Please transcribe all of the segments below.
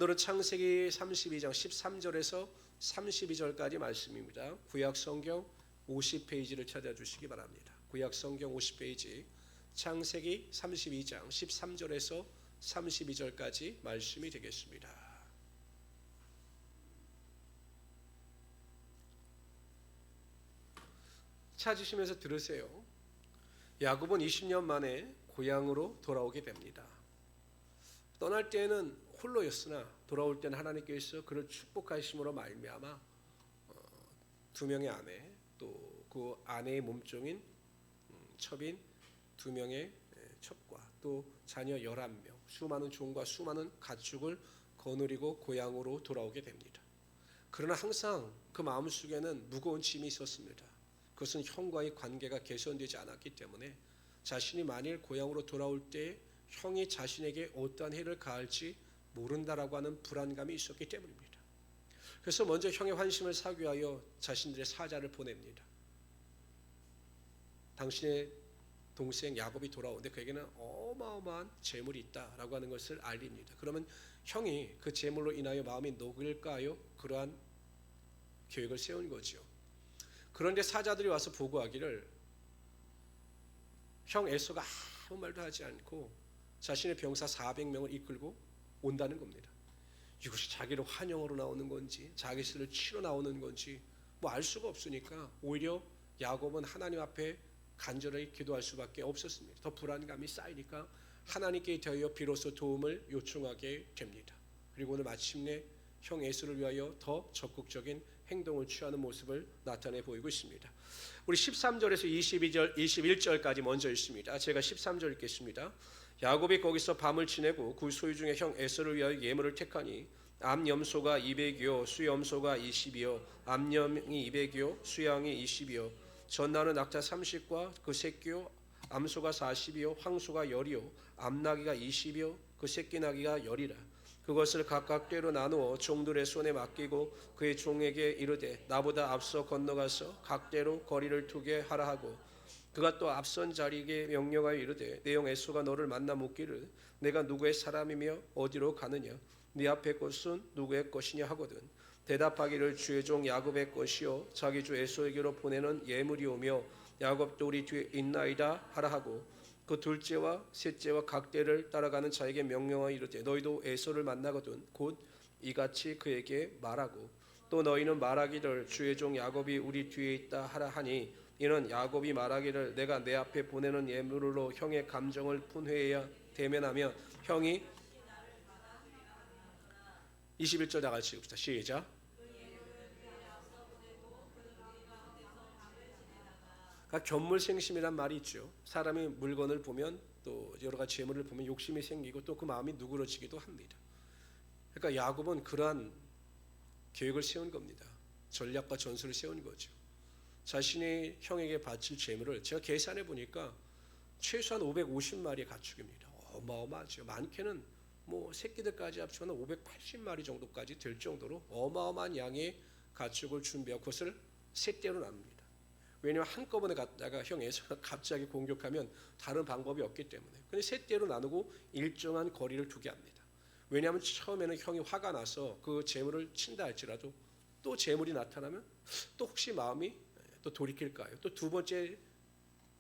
오늘은 창세기 32장 13절에서 32절까지 말씀입니다. 구약 성경 50페이지를 찾아주시기 바랍니다. 구약 성경 50페이지 창세기 32장 13절에서 32절까지 말씀이 되겠습니다. 찾으시면서 들으세요. 야곱은 20년 만에 고향으로 돌아오게 됩니다. 떠날 때는 홀로였으나 돌아올 때는 하나님께서 그를 축복하심으로 말미암아 두 명의 아내, 또 그 아내의 몸종인 첩인 두 명의 첩과 또 자녀 11명, 수많은 종과 수많은 가축을 거느리고 고향으로 돌아오게 됩니다. 그러나 항상 그 마음속에는 무거운 짐이 있었습니다. 그것은 형과의 관계가 개선되지 않았기 때문에 자신이 만일 고향으로 돌아올 때 형이 자신에게 어떠한 해를 가할지 모른다라고 하는 불안감이 있었기 때문입니다. 그래서 먼저 형의 환심을 사기 위하여 자신들의 사자를 보냅니다. 당신의 동생 야곱이 돌아오는데 그에게는 어마어마한 재물이 있다라고 하는 것을 알립니다. 그러면 형이 그 재물로 인하여 마음이 녹을까요? 그러한 계획을 세운 거죠. 그런데 사자들이 와서 보고하기를 형 에서가 아무 말도 하지 않고 자신의 병사 400명을 이끌고 온다는 겁니다. 이것이 자기를 환영으로 나오는 건지 자기 스스로를 치러 나오는 건지 뭐 알 수가 없으니까 오히려 야곱은 하나님 앞에 간절히 기도할 수밖에 없었습니다. 더 불안감이 쌓이니까 하나님께 대하여 비로소 도움을 요청하게 됩니다. 그리고 오늘 마침내 형 에서를 위하여 더 적극적인 행동을 취하는 모습을 나타내 보이고 있습니다. 우리 13절에서 21절까지 먼저 읽습니다. 제가 13절 읽겠습니다. 야곱이 거기서 밤을 지내고 그 소유 중에 형 에서를 위하여 예물을 택하니 암염소가 200이요 수염소가 20이요 암염이 200이요 수양이 20이요 전나는 낙타 30과 그 새끼요 암소가 40이요 황소가 10이요 암나귀가 20이요 그 새끼 나귀가 10이라 그것을 각각 떼로 나누어 종들의 손에 맡기고 그의 종에게 이르되 나보다 앞서 건너가서 각대로 거리를 두게 하라 하고 그가 또 앞선 자리에게 명령하여 이르되 내 형 에서가 너를 만나 묻기를 내가 누구의 사람이며 어디로 가느냐 네 앞의 것은 누구의 것이냐 하거든 대답하기를 주의 종 야곱의 것이요 자기 주 에서에게로 보내는 예물이오며 야곱도 우리 뒤에 있나이다 하라 하고 그 둘째와 셋째와 각대를 따라가는 자에게 명령하여 이르되 너희도 에서를 만나거든 곧 이같이 그에게 말하고 또 너희는 말하기를 주의 종 야곱이 우리 뒤에 있다 하라 하니 이는 야곱이 말하기를 내가 내 앞에 보내는 예물로 형의 감정을 분회해야 대면하며 형이 21절 다 같이 읽읍시다. 시작. 그러니까 견물생심이란 말이 있죠. 사람이 물건을 보면 또 여러 가지 재물을 보면 욕심이 생기고 또 그 마음이 누그러지기도 합니다. 그러니까 야곱은 그러한 계획을 세운 겁니다. 전략과 전술을 세운 거죠. 자신이 형에게 바칠 재물을 제가 계산해 보니까 최소한 550마리의 가축입니다. 어마어마하죠. 많게는 뭐 새끼들까지 합치면 580마리 정도까지 될 정도로 어마어마한 양의 가축을 준비하고 그것을 셋대로 나눕니다. 왜냐하면 한꺼번에 갔다가 형 에서가 갑자기 공격하면 다른 방법이 없기 때문에 근데 셋대로 나누고 일정한 거리를 두게 합니다. 왜냐하면 처음에는 형이 화가 나서 그 재물을 친다 할지라도 또 재물이 나타나면 또 혹시 마음이 또 돌이킬까요? 또 두 번째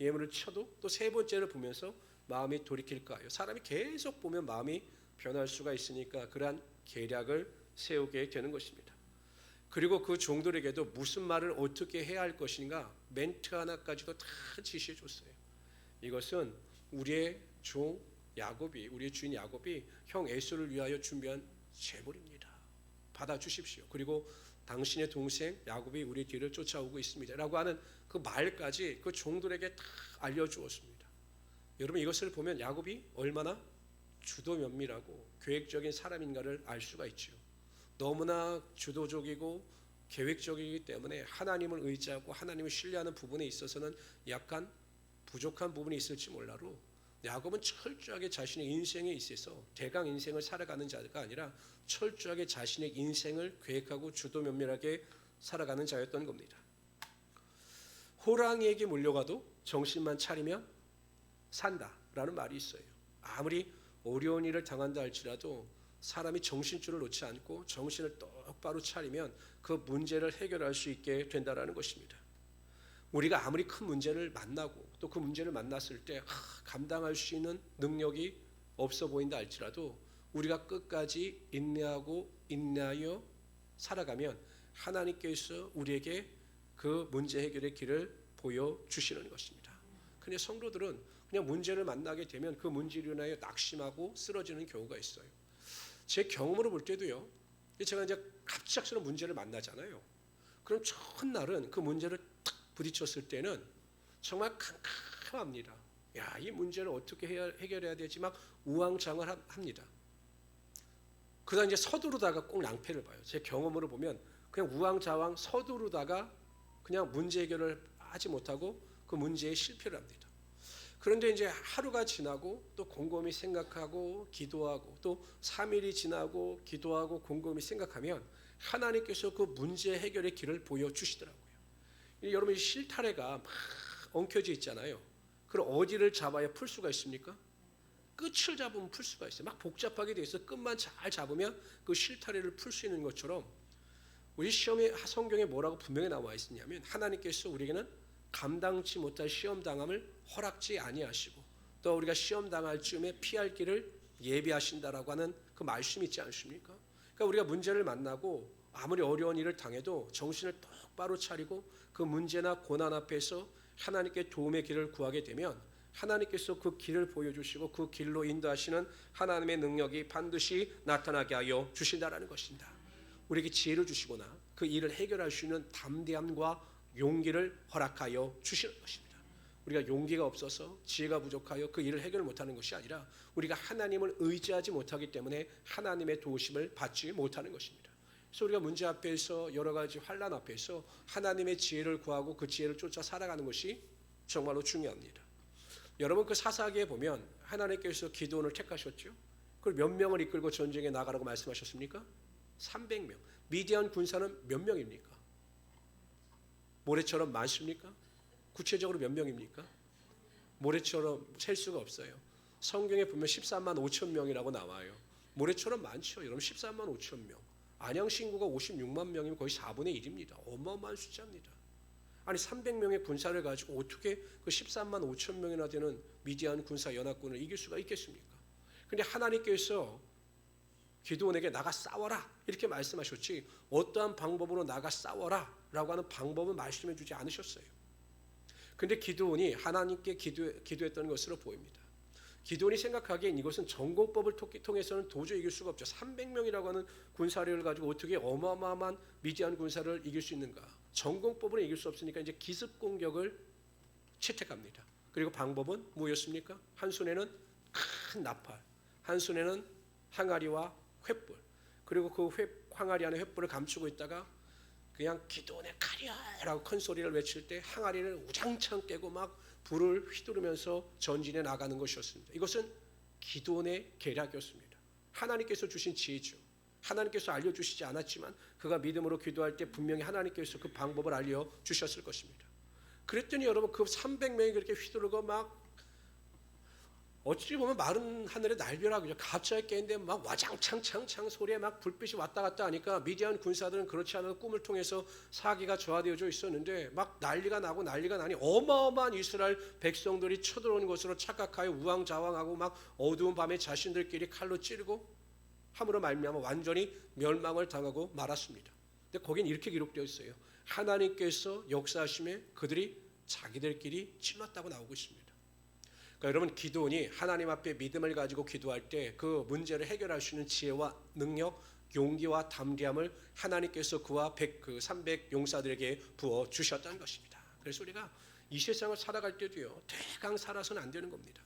예물을 쳐도 또 세 번째를 보면서 마음이 돌이킬까요? 사람이 계속 보면 마음이 변할 수가 있으니까 그러한 계략을 세우게 되는 것입니다. 그리고 그 종들에게도 무슨 말을 어떻게 해야 할 것인가 멘트 하나까지도 다 지시해 줬어요. 이것은 우리의 종 야곱이 우리의 주인 야곱이 형 에서를 위하여 준비한 재물입니다. 받아주십시오. 그리고 당신의 동생 야곱이 우리 뒤를 쫓아오고 있습니다. 라고 하는 그 말까지 그 종들에게 다 알려주었습니다. 여러분 이것을 보면 야곱이 얼마나 주도 면밀하고 계획적인 사람인가를 알 수가 있죠. 너무나 주도적이고 계획적이기 때문에 하나님을 의지하고 하나님을 신뢰하는 부분에 있어서는 약간 부족한 부분이 있을지 몰라도 야곱은 철저하게 자신의 인생에 있어서 대강 인생을 살아가는 자가 아니라 철저하게 자신의 인생을 계획하고 주도 면밀하게 살아가는 자였던 겁니다. 호랑이에게 물려가도 정신만 차리면 산다라는 말이 있어요. 아무리 어려운 일을 당한다 할지라도 사람이 정신줄을 놓지 않고 정신을 똑바로 차리면 그 문제를 해결할 수 있게 된다라는 것입니다. 우리가 아무리 큰 문제를 만나고 또 그 문제를 만났을 때 감당할 수 있는 능력이 없어 보인다 할지라도 우리가 끝까지 인내하여 살아가면 하나님께서 우리에게 그 문제 해결의 길을 보여주시는 것입니다. 근데 성도들은 그냥 문제를 만나게 되면 그 문제로 인하여 낙심하고 쓰러지는 경우가 있어요. 제 경험으로 볼 때도요. 제가 이제 갑작스러운 문제를 만나잖아요. 그럼 첫날은 그 문제를 탁 부딪혔을 때는 정말 캄캄합니다. 야, 이 문제를 어떻게 해결해야 되지 막 우왕좌왕을 합니다. 그러다 이제 서두르다가 꼭 낭패를 봐요. 제 경험으로 보면 그냥 우왕좌왕 서두르다가 그냥 문제 해결을 하지 못하고 그 문제에 실패를 합니다. 그런데 이제 하루가 지나고 또 곰곰이 생각하고 기도하고 또 3일이 지나고 기도하고 곰곰이 생각하면 하나님께서 그 문제 해결의 길을 보여주시더라고요. 여러분 실타래가 막 엉켜져 있잖아요. 그럼 어디를 잡아야 풀 수가 있습니까? 끝을 잡으면 풀 수가 있어요. 막 복잡하게 돼 있어. 끝만 잘 잡으면 그 실타래를 풀 수 있는 것처럼 우리 시험에 성경에 뭐라고 분명히 나와 있느냐면 하나님께서 우리에게는 감당치 못할 시험 당함을 허락지 아니하시고 또 우리가 시험 당할 즈음에 피할 길을 예비하신다라고 하는 그 말씀이 있지 않습니까? 그러니까 우리가 문제를 만나고 아무리 어려운 일을 당해도 정신을 똑바로 차리고 그 문제나 고난 앞에서 하나님께 도움의 길을 구하게 되면 하나님께서 그 길을 보여주시고 그 길로 인도하시는 하나님의 능력이 반드시 나타나게 하여 주신다라는 것입니다. 우리에게 지혜를 주시거나 그 일을 해결할 수 있는 담대함과 용기를 허락하여 주시는 것입니다. 우리가 용기가 없어서 지혜가 부족하여 그 일을 해결 못하는 것이 아니라 우리가 하나님을 의지하지 못하기 때문에 하나님의 도우심을 받지 못하는 것입니다. 그래서 우리가 문제 앞에서 여러 가지 환난 앞에서 하나님의 지혜를 구하고 그 지혜를 쫓아 살아가는 것이 정말로 중요합니다. 여러분 그 사사기에 보면 하나님께서 기드온을 택하셨죠. 그걸 몇 명을 이끌고 전쟁에 나가라고 말씀하셨습니까? 300명. 미디안 군사는 몇 명입니까? 모래처럼 많습니까? 구체적으로 몇 명입니까? 모래처럼 셀 수가 없어요. 성경에 보면 13만 5천 명이라고 나와요. 모래처럼 많죠. 여러분 13만 5천 명. 안양시 인구가 56만 명이면 거의 4분의 1입니다. 어마어마한 숫자입니다. 아니 300명의 군사를 가지고 어떻게 그 13만 5천 명이나 되는 미디안 군사 연합군을 이길 수가 있겠습니까? 그런데 하나님께서 기드온에게 나가 싸워라 이렇게 말씀하셨지 어떠한 방법으로 나가 싸워라 라고 하는 방법은 말씀해 주지 않으셨어요. 그런데 기드온이 하나님께 기도했던 것으로 보입니다. 기드온이 생각하기엔 이것은 전공법을 통해서는 도저히 이길 수가 없죠. 300명이라고 하는 군사력을 가지고 어떻게 어마어마한 미디안 군사를 이길 수 있는가. 전공법으로 이길 수 없으니까 이제 기습 공격을 채택합니다. 그리고 방법은 뭐였습니까? 한 손에는 큰 나팔, 한 손에는 항아리와 횃불, 그리고 그 항아리 안에 횃불을 감추고 있다가 그냥 기드온의 가랴라고 큰 소리를 외칠 때 항아리를 우장창 깨고 막 불을 휘두르면서 전진해 나가는 것이었습니다. 이것은 기드온의 계략이었습니다. 하나님께서 주신 지혜죠. 하나님께서 알려주시지 않았지만 그가 믿음으로 기도할 때 분명히 하나님께서 그 방법을 알려주셨을 것입니다. 그랬더니 여러분 그 300명이 그렇게 휘두르고 막 어찌 보면 마른 하늘의 날벼락이죠. 갑자기 깨는데 막 와장창창창 소리에 막 불빛이 왔다 갔다 하니까 미디안 군사들은 그렇지 않아도 꿈을 통해서 사기가 저하되어져 있었는데 막 난리가 나니 어마어마한 이스라엘 백성들이 쳐들어오는 것으로 착각하여 우왕좌왕하고 막 어두운 밤에 자신들끼리 칼로 찌르고 함으로 말미암아 완전히 멸망을 당하고 말았습니다. 근데 거긴 이렇게 기록되어 있어요. 하나님께서 역사하심에 그들이 자기들끼리 찔렀다고 나오고 있습니다. 그러니까 여러분 기드온이 하나님 앞에 믿음을 가지고 기도할 때 그 문제를 해결할 수 있는 지혜와 능력, 용기와 담대함을 하나님께서 그와 300 용사들에게 부어 주셨다는 것입니다. 그래서 우리가 이 세상을 살아갈 때도요 대강 살아서는 안 되는 겁니다.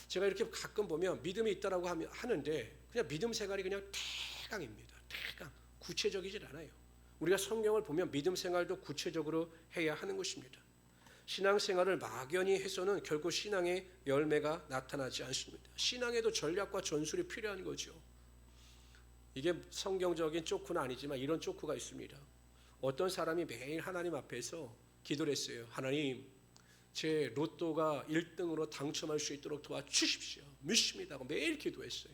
제가 이렇게 가끔 보면 믿음이 있다라고 하는데 그냥 믿음 생활이 그냥 대강입니다. 대강 구체적이질 않아요. 우리가 성경을 보면 믿음 생활도 구체적으로 해야 하는 것입니다. 신앙생활을 막연히 해서는 결국 신앙의 열매가 나타나지 않습니다. 신앙에도 전략과 전술이 필요한 거죠. 이게 성경적인 쪼크는 아니지만 이런 쪼크가 있습니다. 어떤 사람이 매일 하나님 앞에서 기도를 했어요. 하나님, 제 로또가 1등으로 당첨할 수 있도록 도와주십시오. 믿습니다. 매일 기도했어요.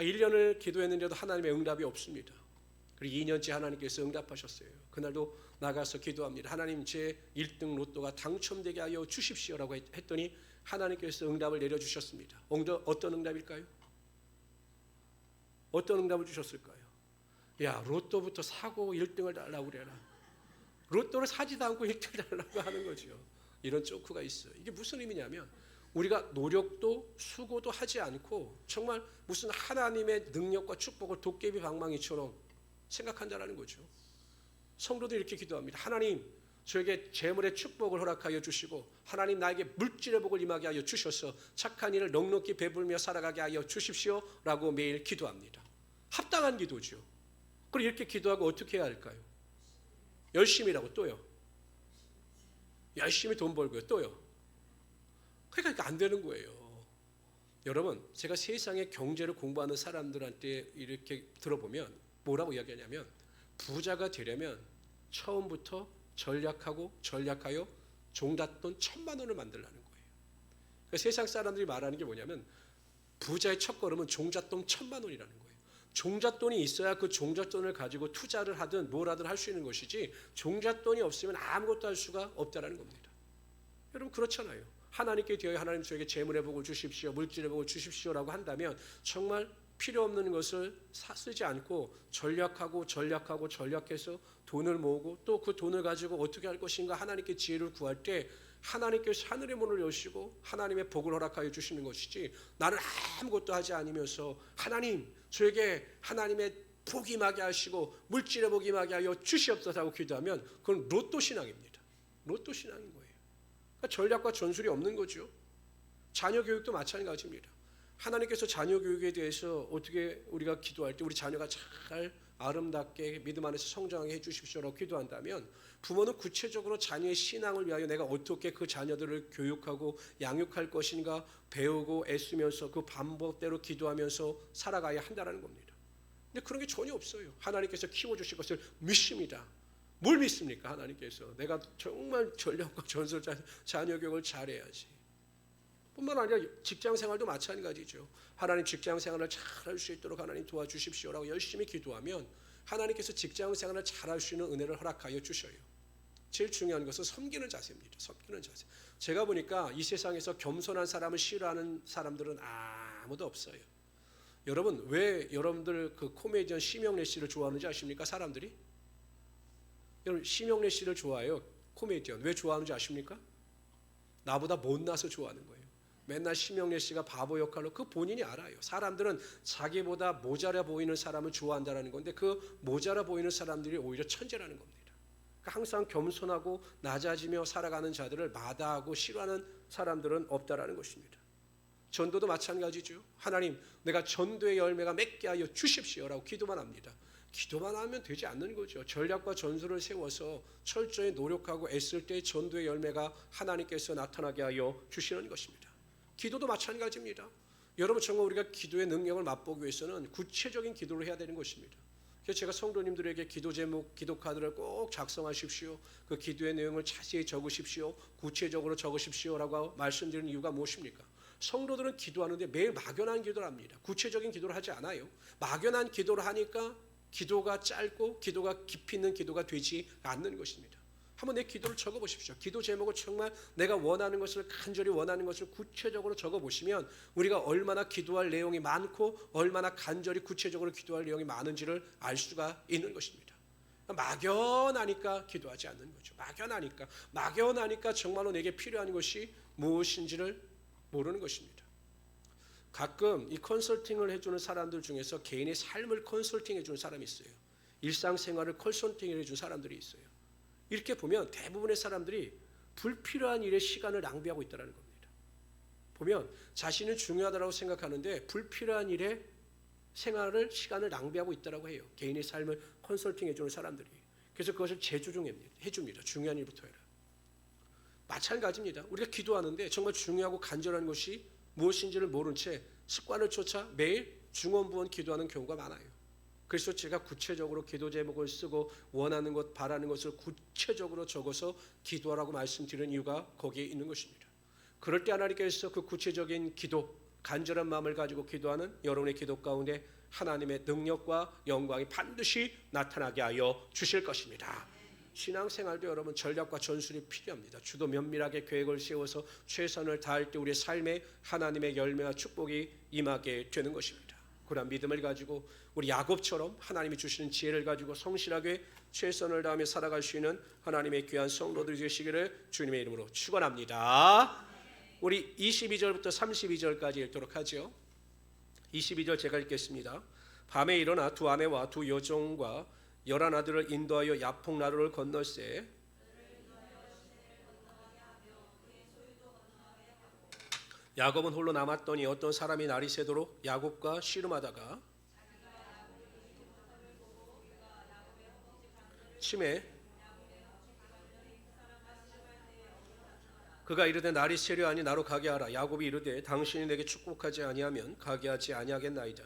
1년을 기도했는데도 하나님의 응답이 없습니다. 그리고 2년째 하나님께서 응답하셨어요. 그날도 나가서 기도합니다. 하나님, 제 1등 로또가 당첨되게 하여 주십시오라고 했더니 하나님께서 응답을 내려주셨습니다. 어떤 응답일까요? 어떤 응답을 주셨을까요? 야, 로또부터 사고 1등을 달라고 그래라. 로또를 사지도 않고 1등을 달라고 하는 거죠. 이런 조크가 있어요. 이게 무슨 의미냐면 우리가 노력도 수고도 하지 않고 정말 무슨 하나님의 능력과 축복을 도깨비 방망이처럼 생각한다라는 거죠. 성도도 이렇게 기도합니다. 하나님, 저에게 재물의 축복을 허락하여 주시고 하나님, 나에게 물질의 복을 임하게 하여 주셔서 착한 일을 넉넉히 베풀며 살아가게 하여 주십시오라고 매일 기도합니다. 합당한 기도죠. 그리고 이렇게 기도하고 어떻게 해야 할까요? 열심히라고 또요. 열심히 돈 벌고요. 또요. 그러니까 안 되는 거예요. 여러분, 제가 세상의 경제를 공부하는 사람들한테 이렇게 들어보면 뭐라고 이야기하냐면 부자가 되려면 처음부터 전략하여 종잣돈 1,000만 원을 만들라는 거예요. 그러니까 세상 사람들이 말하는 게 뭐냐면 부자의 첫걸음은 종잣돈 1,000만 원이라는 거예요. 종잣돈이 있어야 그 종잣돈을 가지고 투자를 하든 뭘 하든 할 수 있는 것이지 종잣돈이 없으면 아무것도 할 수가 없다는 겁니다. 여러분, 그렇잖아요. 하나님께 되어 하나님 저에게 재물의 복을 주십시오, 물질의 복을 주십시오라고 한다면 정말 필요 없는 것을 쓰지 않고 전략해서 돈을 모으고 또 그 돈을 가지고 어떻게 할 것인가 하나님께 지혜를 구할 때 하나님께서 하늘의 문을 여시고 하나님의 복을 허락하여 주시는 것이지, 나는 아무것도 하지 않으면서 하나님 저에게 하나님의 복이 임하게 하시고 물질의 복이 임하게 하여 주시옵소서 하고 기도하면 그건 로또 신앙입니다. 로또 신앙인 거예요. 그러니까 전략과 전술이 없는 거죠. 자녀 교육도 마찬가지입니다. 하나님께서 자녀 교육에 대해서 어떻게 우리가 기도할 때 우리 자녀가 잘 아름답게 믿음 안에서 성장하게 해주십시오라고 기도한다면 부모는 구체적으로 자녀의 신앙을 위하여 내가 어떻게 그 자녀들을 교육하고 양육할 것인가 배우고 애쓰면서 그 방법대로 기도하면서 살아가야 한다는 겁니다. 근데 그런 게 전혀 없어요. 하나님께서 키워주실 것을 믿습니다. 뭘 믿습니까? 하나님께서 내가 정말 전략과 전술 자녀 교육을 잘해야지. 뿐만 아니라 직장 생활도 마찬가지죠. 하나님 직장 생활을 잘 할 수 있도록 하나님 도와주십시오라고 열심히 기도하면 하나님께서 직장 생활을 잘 할 수 있는 은혜를 허락하여 주셔요. 제일 중요한 것은 섬기는 자세입니다. 섬기는 자세. 제가 보니까 이 세상에서 겸손한 사람을 싫어하는 사람들은 아무도 없어요. 여러분, 왜 여러분들 그 코미디언 심영래 씨를 좋아하는지 아십니까? 사람들이? 여러분, 심영래 씨를 좋아해요. 코미디언. 왜 좋아하는지 아십니까? 나보다 못나서 좋아하는 거예요. 맨날 심영래 씨가 바보 역할로, 그 본인이 알아요. 사람들은 자기보다 모자라 보이는 사람을 좋아한다는 건데 그 모자라 보이는 사람들이 오히려 천재라는 겁니다. 그러니까 항상 겸손하고 낮아지며 살아가는 자들을 마다하고 싫어하는 사람들은 없다라는 것입니다. 전도도 마찬가지죠. 하나님, 내가 전도의 열매가 맺게 하여 주십시오라고 기도만 합니다. 기도만 하면 되지 않는 거죠. 전략과 전술을 세워서 철저히 노력하고 애쓸 때 전도의 열매가 하나님께서 나타나게 하여 주시는 것입니다. 기도도 마찬가지입니다. 여러분, 정말 우리가 기도의 능력을 맛보기 위해서는 구체적인 기도를 해야 되는 것입니다. 그래서 제가 성도님들에게 기도 제목, 기도 카드를 꼭 작성하십시오. 그 기도의 내용을 자세히 적으십시오. 구체적으로 적으십시오라고 말씀드리는 이유가 무엇입니까? 성도들은 기도하는데 매일 막연한 기도를 합니다. 구체적인 기도를 하지 않아요. 막연한 기도를 하니까 기도가 짧고 기도가 깊이 있는 기도가 되지 않는 것입니다. 한번 내 기도를 적어보십시오. 기도 제목을 정말 내가 원하는 것을, 간절히 원하는 것을 구체적으로 적어보시면 우리가 얼마나 기도할 내용이 많고 얼마나 간절히 구체적으로 기도할 내용이 많은지를 알 수가 있는 것입니다. 막연하니까 기도하지 않는 거죠. 막연하니까 정말로 내게 필요한 것이 무엇인지를 모르는 것입니다. 가끔 이 컨설팅을 해주는 사람들 중에서 개인의 삶을 컨설팅 해주는 사람이 있어요. 일상생활을 컨설팅 해주는 사람들이 있어요. 이렇게 보면 대부분의 사람들이 불필요한 일에 시간을 낭비하고 있다는 겁니다. 보면 자신은 중요하다고 생각하는데 불필요한 일에 시간을 낭비하고 있다고 해요. 개인의 삶을 컨설팅 해주는 사람들이. 그래서 그것을 재조정해줍니다. 중요한 일부터 해라. 마찬가지입니다. 우리가 기도하는데 정말 중요하고 간절한 것이 무엇인지를 모른 채 습관을 쫓아 매일 중언부언 기도하는 경우가 많아요. 그래서 제가 구체적으로 기도 제목을 쓰고 원하는 것, 바라는 것을 구체적으로 적어서 기도하라고 말씀드리는 이유가 거기에 있는 것입니다. 그럴 때 하나님께서 그 구체적인 기도, 간절한 마음을 가지고 기도하는 여러분의 기도 가운데 하나님의 능력과 영광이 반드시 나타나게 하여 주실 것입니다. 신앙생활도 여러분 전략과 전술이 필요합니다. 주도 면밀하게 계획을 세워서 최선을 다할 때 우리의 삶에 하나님의 열매와 축복이 임하게 되는 것입니다. 그런 믿음을 가지고 우리 야곱처럼 하나님이 주시는 지혜를 가지고 성실하게 최선을 다하며 살아갈 수 있는 하나님의 귀한 성도들이 되시기를 주님의 이름으로 축원합니다. 우리 22절부터 32절까지 읽도록 하죠. 22절 제가 읽겠습니다. 밤에 일어나 두 아내와 두 여종과 11아들을 인도하여 야폭 나루를 건널세 야곱은 홀로 남았더니 어떤 사람이 날이 새도록 야곱과 씨름하다가 치매 그가 이르되 날이 새려하니 나로 가게 하라. 야곱이 이르되 당신이 내게 축복하지 아니하면 가게 하지 아니하겠나이다.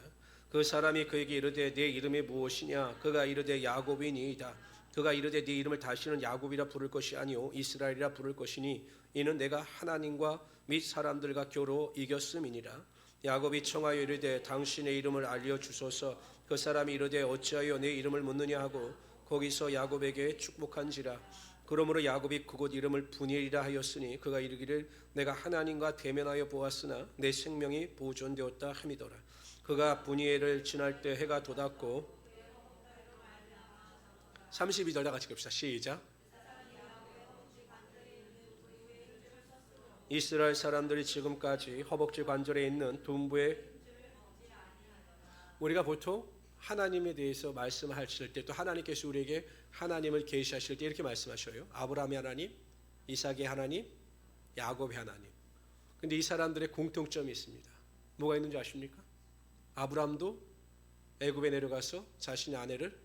그 사람이 그에게 이르되 내 이름이 무엇이냐. 그가 이르되 야곱이니이다. 그가 이르되 네 이름을 다시는 야곱이라 부를 것이 아니요 이스라엘이라 부를 것이니 이는 내가 하나님과 및 사람들과 겨루어 이겼음이니라. 야곱이 청하여 이르되 당신의 이름을 알려주소서. 그 사람이 이르되 어찌하여 내 이름을 묻느냐 하고 거기서 야곱에게 축복한지라. 그러므로 야곱이 그곳 이름을 분이엘이라 하였으니 그가 이르기를 내가 하나님과 대면하여 보았으나 내 생명이 보존되었다 함이더라. 그가 분이엘을 지날 때 해가 돋았고 32절 다 같이 읽읍시다. 시작. 이스라엘 사람들이 지금까지 허벅지 관절에 있는 둔부에 우리가 보통 하나님에 대해서 말씀하실 때 또 하나님께서 우리에게 하나님을 계시하실 때 이렇게 말씀하셔요. 아브라함의 하나님, 이삭의 하나님, 야곱의 하나님. 근데 이 사람들의 공통점이 있습니다. 뭐가 있는지 아십니까? 아브라함도 애굽에 내려가서 자신의 아내를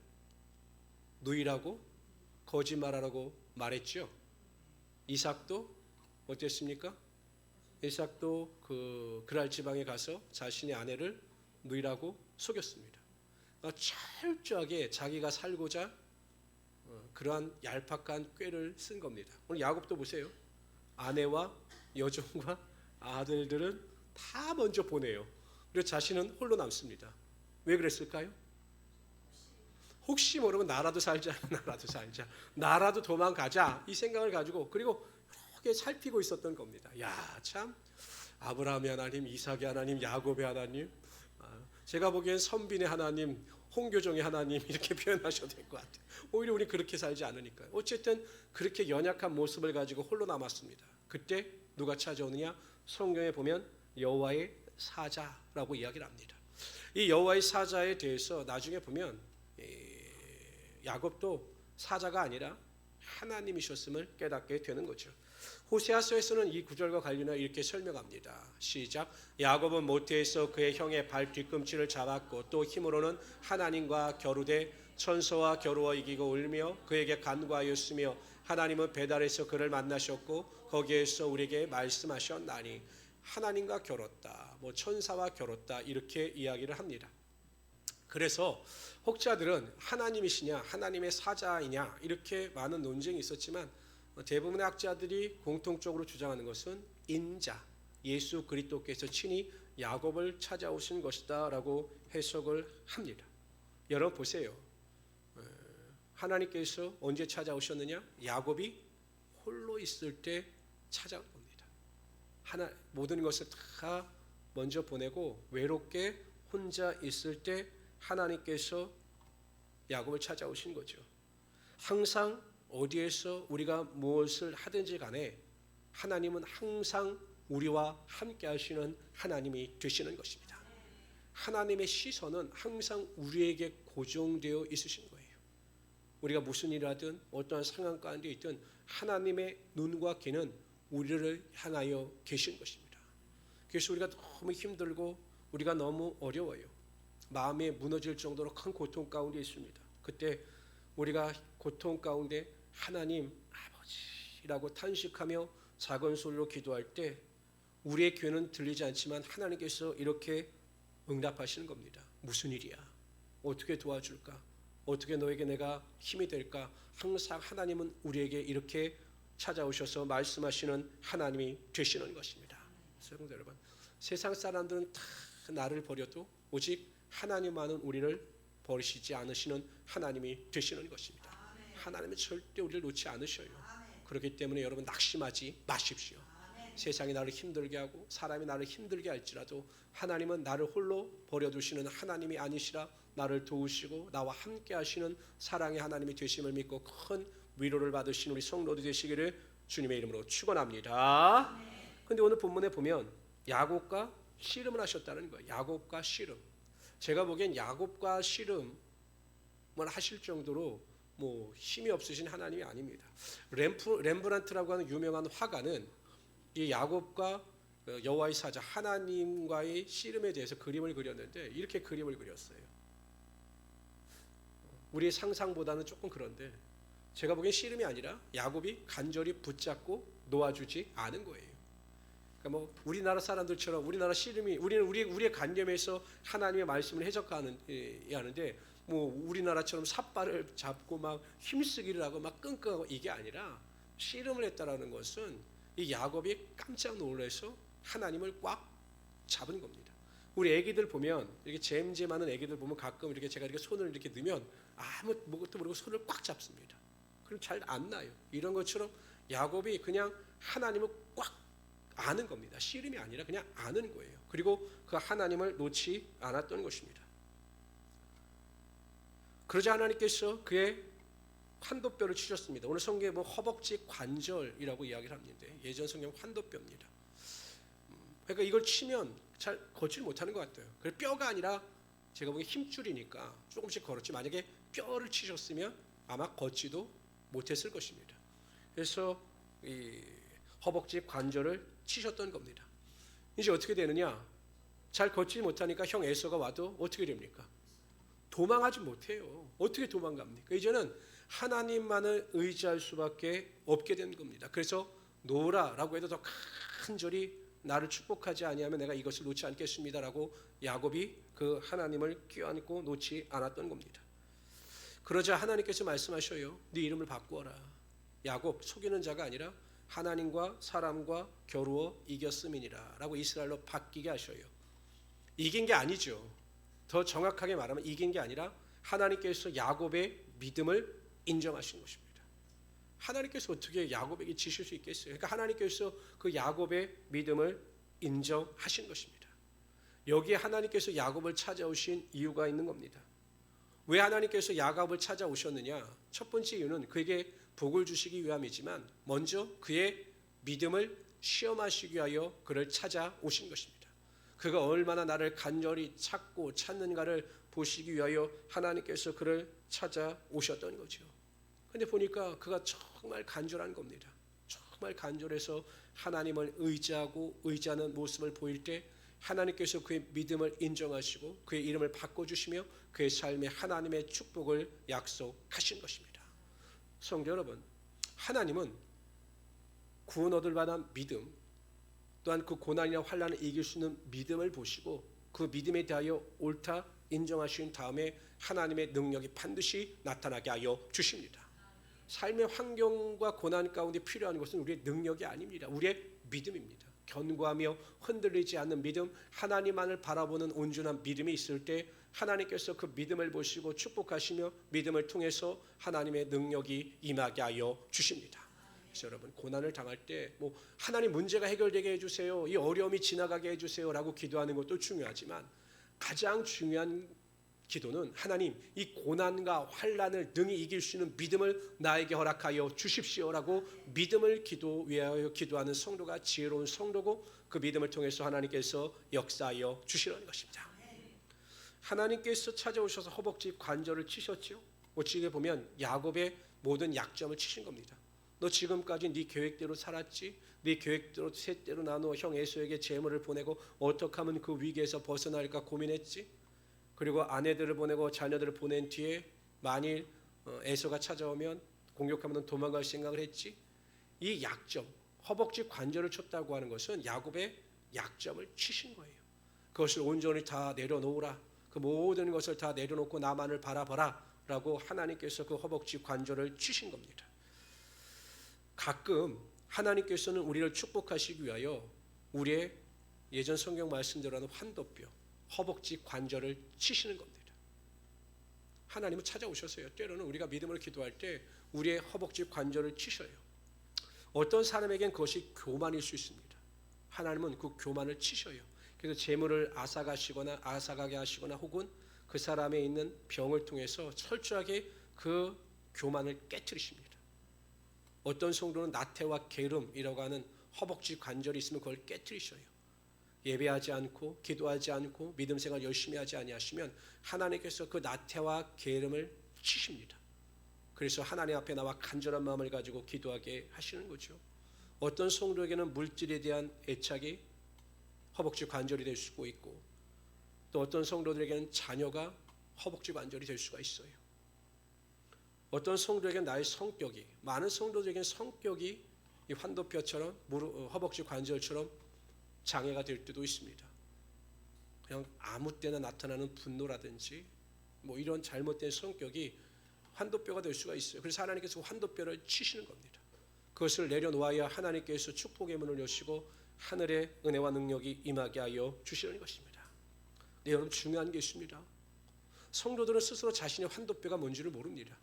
누이라고 거짓말하라고 말했죠. 이삭도 어땠습니까? 이삭도 그랄 지방에 가서 자신의 아내를 누이라고 속였습니다. 철저하게 자기가 살고자 그러한 얄팍한 꾀를 쓴 겁니다. 오늘 야곱도 보세요. 아내와 여종과 아들들은 다 먼저 보내요. 그리고 자신은 홀로 남습니다. 왜 그랬을까요? 혹시 모르면 나라도 살자, 나라도 도망가자 이 생각을 가지고 그리고 이렇게 살피고 있었던 겁니다. 야, 참 아브라함의 하나님, 이삭의 하나님, 야곱의 하나님, 제가 보기엔 선빈의 하나님, 홍교종의 하나님 이렇게 표현하셔도 될 것 같아요. 오히려 우리 그렇게 살지 않으니까요. 어쨌든 그렇게 연약한 모습을 가지고 홀로 남았습니다. 그때 누가 찾아오느냐? 성경에 보면 여호와의 사자라고 이야기를 합니다. 이 여호와의 사자에 대해서 나중에 보면 야곱도 사자가 아니라 하나님이셨음을 깨닫게 되는 거죠. 호세아서에서는 이 구절과 관련하여 이렇게 설명합니다. 시작. 야곱은 모태에서 그의 형의 발 뒤꿈치를 잡았고 또 힘으로는 하나님과 겨루되 천사와 겨루어 이기고 울며 그에게 간구하였으며 하나님은 배달해서 그를 만나셨고 거기에서 우리에게 말씀하셨나니 하나님과 겨뤘다, 천사와 겨뤘다 이렇게 이야기를 합니다. 그래서 혹자들은 하나님이시냐 하나님의 사자이냐 이렇게 많은 논쟁이 있었지만 대부분의 학자들이 공통적으로 주장하는 것은 인자 예수 그리스도께서 친히 야곱을 찾아오신 것이다 라고 해석을 합니다. 여러분 보세요. 하나님께서 언제 찾아오셨느냐? 야곱이 홀로 있을 때 찾아온 겁니다. 모든 것을 다 먼저 보내고 외롭게 혼자 있을 때 하나님께서 야곱을 찾아오신 거죠. 항상 어디에서 우리가 무엇을 하든지 간에 하나님은 항상 우리와 함께 하시는 하나님이 되시는 것입니다. 하나님의 시선은 항상 우리에게 고정되어 있으신 거예요. 우리가 무슨 일을 하든 어떠한 상황 가운데 있든 하나님의 눈과 귀는 우리를 향하여 계신 것입니다. 그래서 우리가 너무 힘들고 우리가 너무 어려워요. 마음이 무너질 정도로 큰 고통 가운데 있습니다. 그때 우리가 고통 가운데 하나님 아버지라고 탄식하며 작은 소리로 기도할 때 우리의 귀는 들리지 않지만 하나님께서 이렇게 응답하시는 겁니다. 무슨 일이야? 어떻게 도와줄까? 어떻게 너에게 내가 힘이 될까? 항상 하나님은 우리에게 이렇게 찾아오셔서 말씀하시는 하나님이 되시는 것입니다. 성도 여러분, 세상 사람들은 다 나를 버려도 오직 하나님만은 우리를 버리시지 않으시는 하나님이 되시는 것입니다. 하나님은 절대 우리를 놓지 않으셔요. 그렇기 때문에 여러분 낙심하지 마십시오. 세상이 나를 힘들게 하고 사람이 나를 힘들게 할지라도 하나님은 나를 홀로 버려두시는 하나님이 아니시라 나를 도우시고 나와 함께 하시는 사랑의 하나님이 되심을 믿고 큰 위로를 받으신 우리 성도들 되시기를 주님의 이름으로 축원합니다. 그런데 오늘 본문에 보면 야곱과 씨름을 하셨다는 거예요. 야곱과 씨름. 제가 보기엔 야곱과 씨름을 하실 정도로 뭐 힘이 없으신 하나님이 아닙니다. 렘브란트라고 하는 유명한 화가는 이 야곱과 여호와의 사자 하나님과의 씨름에 대해서 그림을 그렸는데 이렇게 그림을 그렸어요. 우리의 상상보다는 조금 그런데 제가 보기엔 씨름이 아니라 야곱이 간절히 붙잡고 놓아주지 않은 거예요. 그러니까 뭐 우리나라 사람들처럼 우리나라 씨름이 우리는 우리의 관념에서 하나님의 말씀을 해석하는데 뭐 우리나라처럼 삿발을 잡고 막 힘쓰기를 하고 막 끙끙하고 이게 아니라 씨름을 했다라는 것은 이 야곱이 깜짝 놀라서 하나님을 꽉 잡은 겁니다. 우리 애기들 보면 이렇게 잼잼하는 애기들 보면 가끔 이렇게 제가 이렇게 손을 이렇게 넣으면 아무것도 모르고 손을 꽉 잡습니다. 그럼 잘 안 나요. 이런 것처럼 야곱이 그냥 하나님을 꽉 아는 겁니다. 씨름이 아니라 그냥 아는 거예요. 그리고 그 하나님을 놓지 않았던 것입니다. 그러자 하나님께서 그의 환도뼈를 치셨습니다. 오늘 성경에 뭐 허벅지 관절이라고 이야기를 합니다. 예전 성경 환도뼈입니다. 그러니까 이걸 치면 잘 걷질 못하는 것 같아요. 그래서 뼈가 아니라 제가 보기엔 힘줄이니까 조금씩 걸었지 만약에 뼈를 치셨으면 아마 걷지도 못했을 것입니다. 그래서 이 허벅지 관절을 치셨던 겁니다. 이제 어떻게 되느냐? 잘 걷지 못하니까 형 에서가 와도 어떻게 됩니까? 도망하지 못해요. 어떻게 도망갑니까? 이제는 하나님만을 의지할 수밖에 없게 된 겁니다. 그래서 노라라고 해도 더 간절히 나를 축복하지 아니하면 내가 이것을 놓지 않겠습니다라고 야곱이 그 하나님을 껴안고 놓지 않았던 겁니다. 그러자 하나님께서 말씀하셔요. 네 이름을 바꾸어라. 야곱 속이는 자가 아니라 하나님과 사람과 겨루어 이겼음이니라 라고 이스라엘로 바뀌게 하셔요. 이긴 게 아니죠. 더 정확하게 말하면 이긴 게 아니라 하나님께서 야곱의 믿음을 인정하신 것입니다. 하나님께서 어떻게 야곱에게 지실 수 있겠어요? 그러니까 하나님께서 그 야곱의 믿음을 인정하신 것입니다. 여기에 하나님께서 야곱을 찾아오신 이유가 있는 겁니다. 왜 하나님께서 야곱을 찾아오셨느냐? 첫 번째 이유는 그에게 복을 주시기 위함이지만 먼저 그의 믿음을 시험하시기 위하여 그를 찾아오신 것입니다. 그가 얼마나 나를 간절히 찾고 찾는가를 보시기 위하여 하나님께서 그를 찾아오셨던 거죠. 그런데 보니까 그가 정말 간절한 겁니다. 정말 간절해서 하나님을 의지하는 모습을 보일 때 하나님께서 그의 믿음을 인정하시고 그의 이름을 바꿔주시며 그의 삶에 하나님의 축복을 약속하신 것입니다. 성도 여러분, 하나님은 구원 얻을 만한 믿음 또한 그 고난이나 환난을 이길 수 있는 믿음을 보시고 그 믿음에 대하여 옳다 인정하신 다음에 하나님의 능력이 반드시 나타나게 하여 주십니다. 삶의 환경과 고난 가운데 필요한 것은 우리의 능력이 아닙니다. 우리의 믿음입니다. 견고하며 흔들리지 않는 믿음, 하나님만을 바라보는 온전한 믿음이 있을 때 하나님께서 그 믿음을 보시고 축복하시며 믿음을 통해서 하나님의 능력이 임하게 하여 주십니다. 그래서 여러분 고난을 당할 때 뭐 하나님 문제가 해결되게 해주세요, 이 어려움이 지나가게 해주세요라고 기도하는 것도 중요하지만 가장 중요한 기도는 하나님 이 고난과 환난을 능히 이길 수 있는 믿음을 나에게 허락하여 주십시오라고 믿음을 위하여 기도하는 성도가 지혜로운 성도고 그 믿음을 통해서 하나님께서 역사하여 주시라는 것입니다. 하나님께서 찾아오셔서 허벅지 관절을 치셨죠. 어찌게 보면 야곱의 모든 약점을 치신 겁니다. 너 지금까지 네 계획대로 살았지? 네 계획대로 셋대로 나누어 형 에서에게 재물을 보내고 어떻게 하면 그 위기에서 벗어날까 고민했지? 그리고 아내들을 보내고 자녀들을 보낸 뒤에 만일 에서가 찾아오면 공격하면 도망갈 생각을 했지? 이 약점, 허벅지 관절을 쳤다고 하는 것은 야곱의 약점을 치신 거예요. 그것을 온전히 다 내려놓으라. 그 모든 것을 다 내려놓고 나만을 바라봐라 라고 하나님께서 그 허벅지 관절을 치신 겁니다. 가끔 하나님께서는 우리를 축복하시기 위하여 우리의 예전 성경 말씀대로는 환도뼈, 허벅지 관절을 치시는 겁니다. 하나님은 찾아오셨어요. 때로는 우리가 믿음으로 기도할 때 우리의 허벅지 관절을 치셔요. 어떤 사람에겐 그것이 교만일 수 있습니다. 하나님은 그 교만을 치셔요. 그래서 재물을 앗아가게 하시거나 혹은 그 사람에 있는 병을 통해서 철저하게 그 교만을 깨트리십니다. 어떤 성도는 나태와 게으름이라고 하는 허벅지 관절이 있으면 그걸 깨트리셔요. 예배하지 않고 기도하지 않고 믿음 생활 열심히 하지 아니하시면 하나님께서 그 나태와 게으름을 치십니다. 그래서 하나님 앞에 나와 간절한 마음을 가지고 기도하게 하시는 거죠. 어떤 성도에게는 물질에 대한 애착이 허벅지 관절이 될 수도 있고, 또 어떤 성도들에게는 자녀가 허벅지 관절이 될 수가 있어요. 어떤 성도에게는 나의 성격이, 많은 성도들에게는 성격이 이 환도뼈처럼 허벅지 관절처럼 장애가 될 때도 있습니다. 그냥 아무 때나 나타나는 분노라든지 뭐 이런 잘못된 성격이 환도뼈가 될 수가 있어요. 그래서 하나님께서 환도뼈를 치시는 겁니다. 그것을 내려놓아야 하나님께서 축복의 문을 여시고 하늘의 은혜와 능력이 임하게 하여 주시는 것입니다. 네, 여러분 중요한 게 있습니다. 성도들은 스스로 자신의 환도뼈가 뭔지를 모릅니다.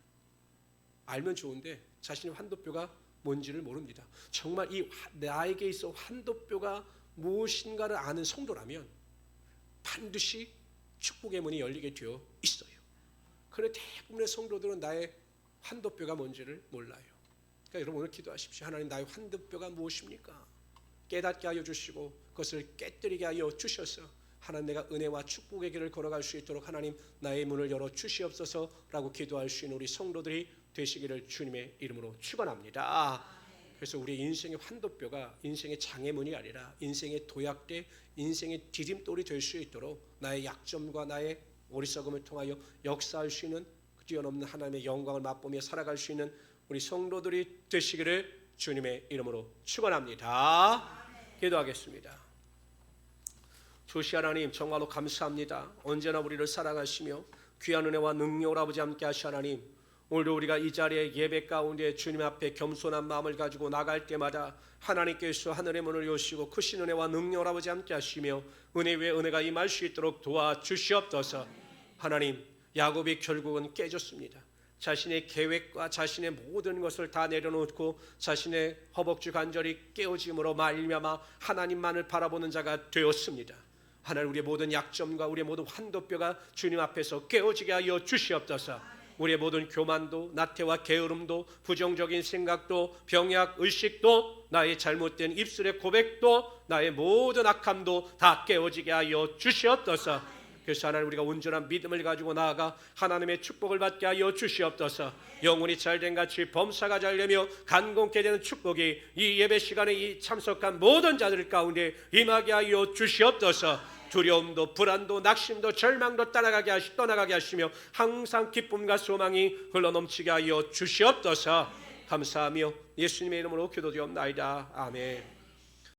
알면 좋은데 자신의 환도뼈가 뭔지를 모릅니다. 정말 이 나에게 있어 환도뼈가 무엇인가를 아는 성도라면 반드시 축복의 문이 열리게 되어 있어요. 그런데 대부분의 성도들은 나의 환도뼈가 뭔지를 몰라요. 그러니까 여러분 오늘 기도하십시오. 하나님, 나의 환도뼈가 무엇입니까? 깨닫게 하여 주시고 그것을 깨뜨리게 하여 주셔서 하나님, 내가 은혜와 축복의 길을 걸어갈 수 있도록 하나님 나의 문을 열어 주시옵소서라고 기도할 수 있는 우리 성도들이 되시기를 주님의 이름으로 축원합니다. 그래서 우리 인생의 환도뼈가 인생의 장애문이 아니라 인생의 도약대, 인생의 디딤돌이 될 수 있도록 나의 약점과 나의 어리석음을 통하여 역사할 수 있는 뛰어넘는 하나님의 영광을 맛보며 살아갈 수 있는 우리 성도들이 되시기를 주님의 이름으로 축원합니다. 기도하겠습니다. 조시 하나님, 정말로 감사합니다. 언제나 우리를 사랑하시며 귀한 은혜와 능력을 아버지 함께 하시 하나님, 오늘도 우리가 이 자리에 예배 가운데 주님 앞에 겸손한 마음을 가지고 나갈 때마다 하나님께서 하늘의 문을 여시고 크신 은혜와 능력을 아버지 함께 하시며 은혜 위에 은혜가 임할 수 있도록 도와주시옵소서. 하나님, 야곱이 결국은 깨졌습니다. 자신의 계획과 자신의 모든 것을 다 내려놓고 자신의 허벅지 관절이 깨어짐으로 말미암아 하나님만을 바라보는 자가 되었습니다. 하나님, 우리의 모든 약점과 우리의 모든 환도뼈가 주님 앞에서 깨어지게 하여 주시옵소서. 우리의 모든 교만도, 나태와 게으름도, 부정적인 생각도, 병약, 의식도, 나의 잘못된 입술의 고백도, 나의 모든 악함도 다 깨어지게 하여 주시옵소서. 그래서 하나님, 우리가 온전한 믿음을 가지고 나아가 하나님의 축복을 받게 하여 주시옵소서. 영혼이 잘된 같이 범사가 잘되며 간공케 되는 축복이 이 예배 시간에 이 참석한 모든 자들 가운데 임하게 하여 주시옵소서. 두려움도 불안도 낙심도 절망도 떠나가게 하시며 항상 기쁨과 소망이 흘러넘치게 하여 주시옵소서. 감사하며 예수님의 이름으로 기도드리옵나이다. 아멘.